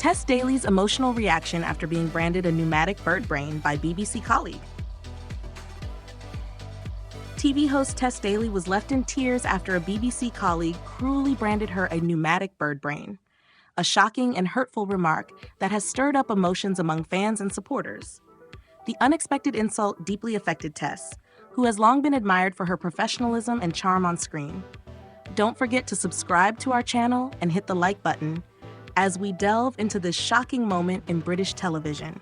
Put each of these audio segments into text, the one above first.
Tess Daly's emotional reaction after being branded a pneumatic bird brain by BBC colleague. TV host Tess Daly was left in tears after a BBC colleague cruelly branded her a pneumatic bird brain, a shocking and hurtful remark that has stirred up emotions among fans and supporters. The unexpected insult deeply affected Tess, who has long been admired for her professionalism and charm on screen. Don't forget to subscribe to our channel and hit the like button as we delve into this shocking moment in British television.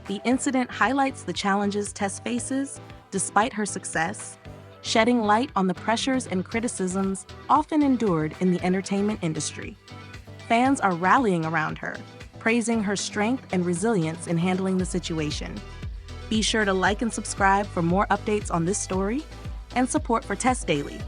The incident highlights the challenges Tess faces despite her success, shedding light on the pressures and criticisms often endured in the entertainment industry. Fans are rallying around her, praising her strength and resilience in handling the situation. Be sure to like and subscribe for more updates on this story and support for Tess Daly.